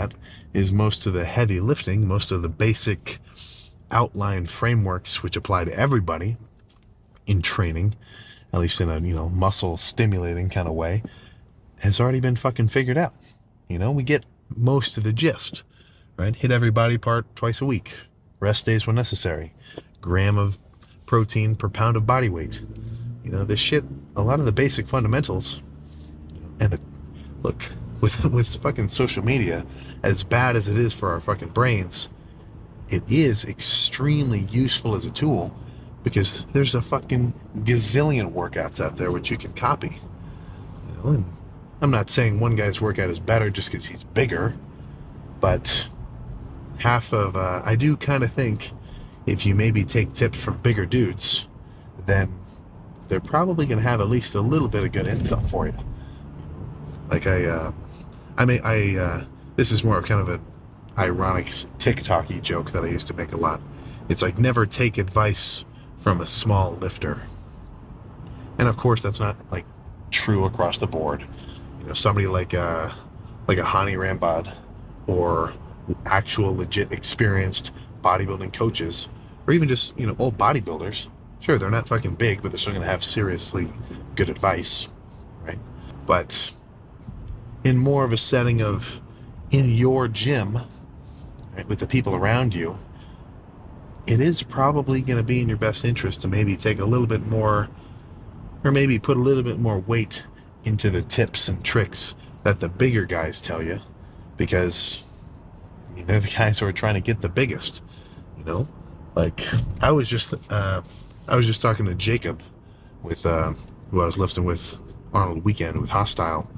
that is most of the heavy lifting, most of the basic outline frameworks which apply to everybody in training, at least in a, muscle stimulating kind of way, has already been fucking figured out. We get most of the gist, right? Hit every body part twice a week. Rest days when necessary. Gram of protein per pound of body weight. This shit, a lot of the basic fundamentals. And look, with fucking social media, as bad as it is for our fucking brains, it is extremely useful as a tool because there's a fucking gazillion workouts out there which you can copy. And I'm not saying one guy's workout is better just because he's bigger, but I do kind of think if you maybe take tips from bigger dudes, then they're probably going to have at least a little bit of good intel for you. Like this is more kind of an ironic TikTok-y joke that I used to make a lot. It's like, never take advice from a small lifter. And of course, that's not like true across the board. Somebody like a Hani Rambod, or actual legit experienced bodybuilding coaches, or even just, old bodybuilders. Sure, they're not fucking big, but they're still going to have seriously good advice, right? But in more of a setting of in your gym, right, with the people around you, it is probably going to be in your best interest to maybe take a little bit more, or maybe put a little bit more weight into the tips and tricks that the bigger guys tell you, because they're the guys who are trying to get the biggest. Like I was just talking to Jacob with who I was lifting with Arnold Weekend with Hostile,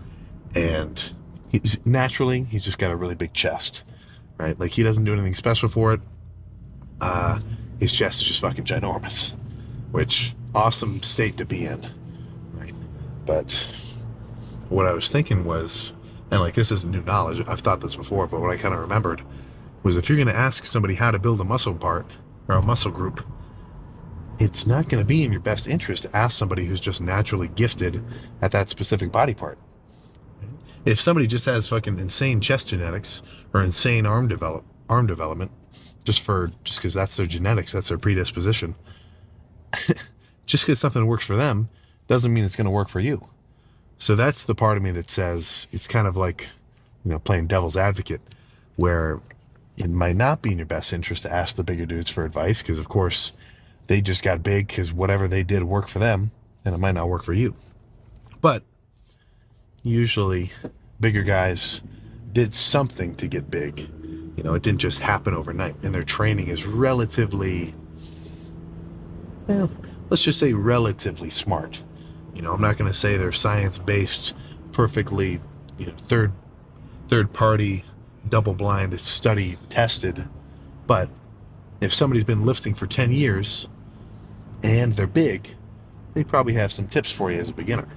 and he's just got a really big chest, right? Like, he doesn't do anything special for it. His chest is just fucking ginormous, which awesome state to be in, right? But what I was thinking was, and like, this isn't new knowledge, I've thought this before, but what I kind of remembered was, if you're going to ask somebody how to build a muscle part or a muscle group, it's not going to be in your best interest to ask somebody who's just naturally gifted at that specific body part. If somebody just has fucking insane chest genetics or insane arm development, just because that's their genetics, that's their predisposition, just because something works for them doesn't mean it's going to work for you. So that's the part of me that says it's kind of like, playing devil's advocate, where it might not be in your best interest to ask the bigger dudes for advice, because of course they just got big because whatever they did worked for them, and it might not work for you. But usually bigger guys did something to get big. It didn't just happen overnight, and their training is relatively, let's just say relatively smart. I'm not going to say they're science-based, perfectly, third-party, double-blind, study tested, but if somebody's been lifting for 10 years and they're big, they probably have some tips for you as a beginner.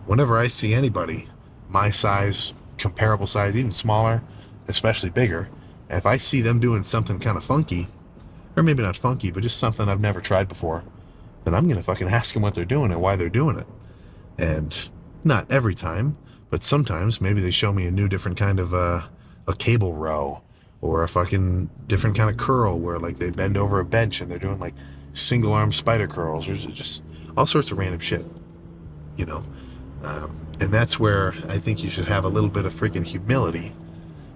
Whenever I see anybody my size, comparable size, even smaller, especially bigger, if I see them doing something kind of funky, or maybe not funky, but just something I've never tried before, then I'm going to fucking ask them what they're doing and why they're doing it. And not every time, but sometimes maybe they show me a new different kind of a cable row, or a fucking different kind of curl where like they bend over a bench and they're doing like single arm spider curls, or just all sorts of random shit, and that's where I think you should have a little bit of freaking humility,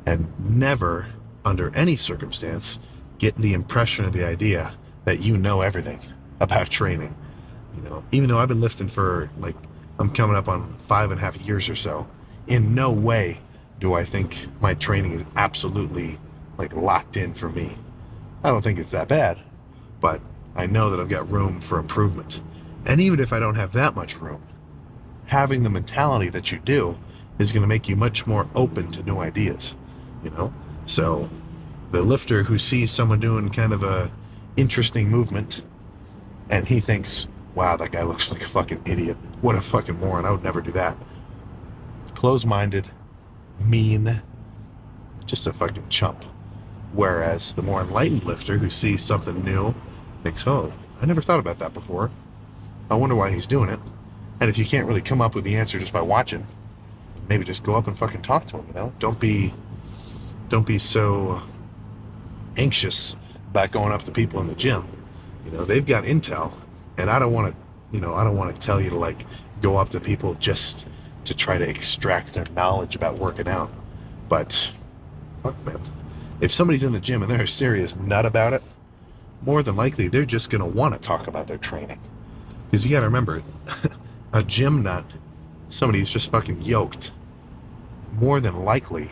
and never, under any circumstance, get the impression or the idea that you know everything about training. Even though I've been lifting for, like, I'm coming up on 5.5 years or so, in no way do I think my training is absolutely, like, locked in for me. I don't think it's that bad, but I know that I've got room for improvement. And even if I don't have that much room, having the mentality that you do is going to make you much more open to new ideas, So the lifter who sees someone doing kind of a interesting movement, and he thinks, wow, that guy looks like a fucking idiot. What a fucking moron. I would never do that. Close-minded, mean, just a fucking chump. Whereas the more enlightened lifter who sees something new thinks, oh, I never thought about that before. I wonder why he's doing it. And if you can't really come up with the answer just by watching, maybe just go up and fucking talk to him, Don't be don't be so anxious about going up to people in the gym. You know, they've got intel, and I don't want to, I don't want to tell you to like go up to people just to try to extract their knowledge about working out. But fuck, man, if somebody's in the gym and they're a serious nut about it, more than likely they're just going to want to talk about their training. Because you got to remember, a gym nut, somebody who's just fucking yoked, more than likely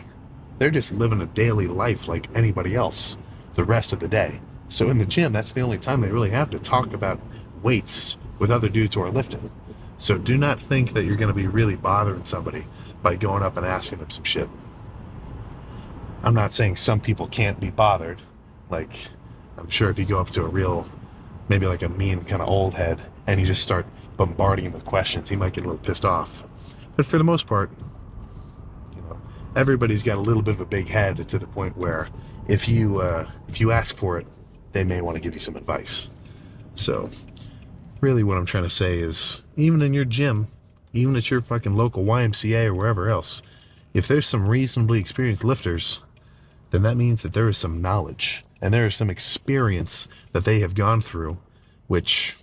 they're just living a daily life like anybody else the rest of the day. So in the gym, that's the only time they really have to talk about weights with other dudes who are lifting. So do not think that you're going to be really bothering somebody by going up and asking them some shit. I'm not saying some people can't be bothered. Like, I'm sure if you go up to a real, maybe like a mean kind of old head, and you just start bombarding him with questions, he might get a little pissed off. But for the most part, everybody's got a little bit of a big head to the point where if you ask for it, they may want to give you some advice. So really what I'm trying to say is, even in your gym, even at your fucking local YMCA or wherever else, if there's some reasonably experienced lifters, then that means that there is some knowledge and there is some experience that they have gone through, which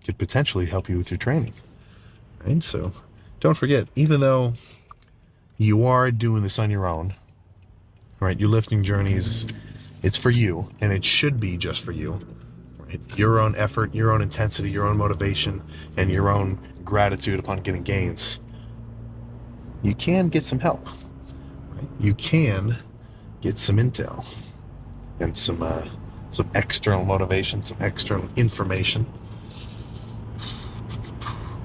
could potentially help you with your training. Right? So don't forget, even though you are doing this on your own, right? Your lifting journey it's for you, and it should be just for you, right? Your own effort, your own intensity, your own motivation, and your own gratitude upon getting gains. You can get some help, right? You can get some intel and some external motivation, some external information,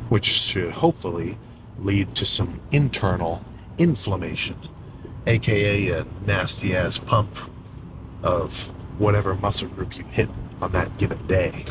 which should hopefully lead to some internal inflammation, aka a nasty ass pump of whatever muscle group you hit on that given day.